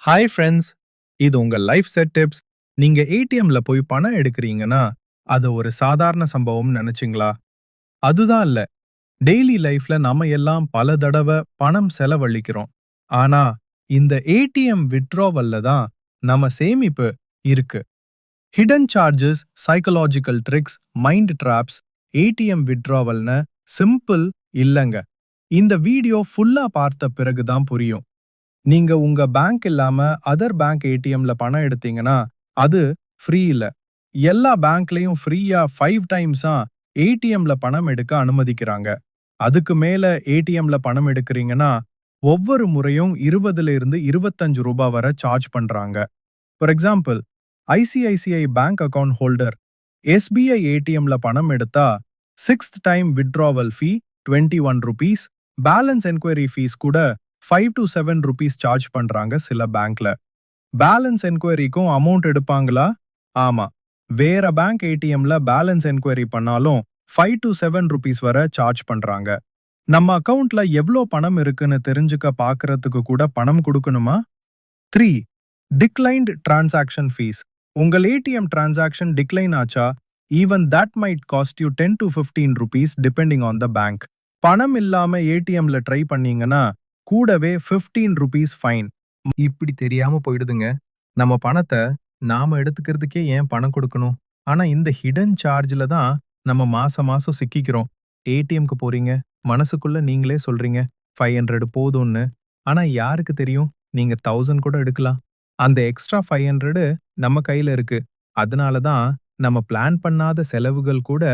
Hi friends, இது உங்க life set tips. நீங்க ஏடிஎம்ல போய் பணம் எடுக்கிறீங்கன்னா, அது ஒரு சாதாரண சம்பவம்னு நினைச்சீங்களா? அதுதான் இல்ல. டெய்லி லைஃப்ல நாம எல்லாம் பல தடவ பணம் செலவழிக்கிறோம். ஆனா, இந்த ஏடிஎம் வித்ட்ராவல்ல தான் நம்ம சேமிப்பு இருக்கு. Hidden charges, psychological tricks, mind traps, ATM வித்ட்ராவல்னு சிம்பிள் இல்லங்க. இந்த வீடியோ ஃபுல்லா பார்த்த பிறகு தான் புரியும். நீங்க உங்க பேங்க் இல்லாம அதர் பேங்க் ஏடிஎம்ல பணம் எடுத்தீங்கன்னா, அது ஃப்ரீ இல்ல. எல்லா பேங்க்லயும் ஃப்ரீயா 5 டைம்ஸா ஏடிஎம்ல பணம் எடுக்க அனுமதிக்கிறாங்க. அதுக்கு மேல ஏடிஎம்ல பணம் எடுக்கிறீங்கன்னா, ஒவ்வொரு முறையும் 20ல இருந்து ரூ. 25 வரை சார்ஜ் பண்றாங்க. For example, ICICI bank account holder SBI ஏடிஎம்ல பணம் எடுத்தா 6th time withdrawal fee ₹21, balance enquiry fees கூட 5 to 7 rupees சார்ஜ் பண்றாங்க சில பேங்க்ல. பேலன்ஸ் என்கொயரிக்கும் அமௌண்ட் எடுப்பாங்களா? ஆமா. வேற பேங்க் ஏடிஎம்ல பேலன்ஸ் என்கொயரி பண்ணாலும் 5 to 7 rupees வரை சார்ஜ் பண்றாங்க. நம்ம அக்கவுண்ட்ல எவ்ளோ பணம் இருக்குன்னு தெரிஞ்சுக்க பாக்குறதுக்கு கூட பணம் கொடுக்கணுமா? 3. Declined transaction fees. உங்கள் ஏடிஎம் டிரான்சாக்ஷன் டிக்ளைன் ஆச்சா, even that might cost you 10 to 15 rupees depending on the bank. பணம் இல்லாம ஏடிஎம்ல ட்ரை பண்ணீங்கன்னா கூடவே 15 rupees ஃபைன். இப்படி தெரியாம போயிடுதுங்க. நம்ம பணத்தை நாம எடுத்துக்கிறதுக்கே ஏன் பணம் கொடுக்கணும்? ஆனா இந்த ஹிடன் சார்ஜ்ல தான் நம்ம மாசம் மாசம் சிக்கிக்கிறோம். ஏடிஎம்க்கு போறீங்க, மனசுக்குள்ள நீங்களே சொல்றீங்க 500 போதும்னு. ஆனா யாருக்கு தெரியும், நீங்க 1000 கூட எடுக்கலாம். அந்த எக்ஸ்ட்ரா 500 நம்ம கையில இருக்கு. அதனால தான் நம்ம பிளான் பண்ணாத செலவுகள் கூட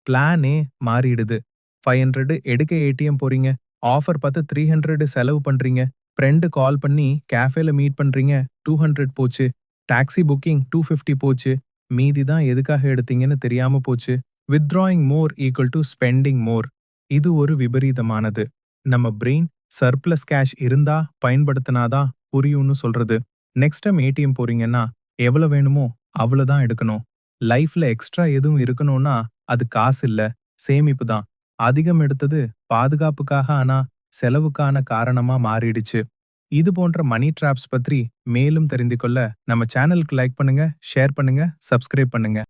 பிளானே மாறிடுது. 500 எடுக்க ஏடிஎம் போறீங்க, ஆஃபர் பார்த்து 300 செலவு பண்றீங்க. ஃப்ரெண்டு கால் பண்ணி கேஃபேல மீட் பண்றீங்க, 200 போச்சு. டாக்ஸி புக்கிங் 250 போச்சு. மீதி தான் எதுக்காக எடுத்தீங்கன்னு தெரியாம போச்சு. Withdrawing more equal to spending மோர். இது ஒரு விபரீதமானது. நம்ம பிரெயின் சர்ப்ளஸ் கேஷ் இருந்தா பயன்படுத்தினாதான் புரியும்னு சொல்றது. நெக்ஸ்ட் டைம் ஏடிஎம் போறீங்கன்னா எவ்வளவு வேணுமோ அவ்வளவுதான் எடுக்கணும். லைஃப்ல எக்ஸ்ட்ரா எதுவும் இருக்கணும்னா அது காசு இல்ல, சேமிப்பு தான். அதிகம் எடுத்தது பாதுகாப்புக்காக, ஆனா செலவுக்கான காரணமா மாறிடுச்சு. இது போன்ற மணி டிராப்ஸ் பற்றி மேலும் தெரிந்து கொள்ள நம்ம சேனலுக்கு லைக் பண்ணுங்க, ஷேர் பண்ணுங்க, சப்ஸ்கிரைப் பண்ணுங்க.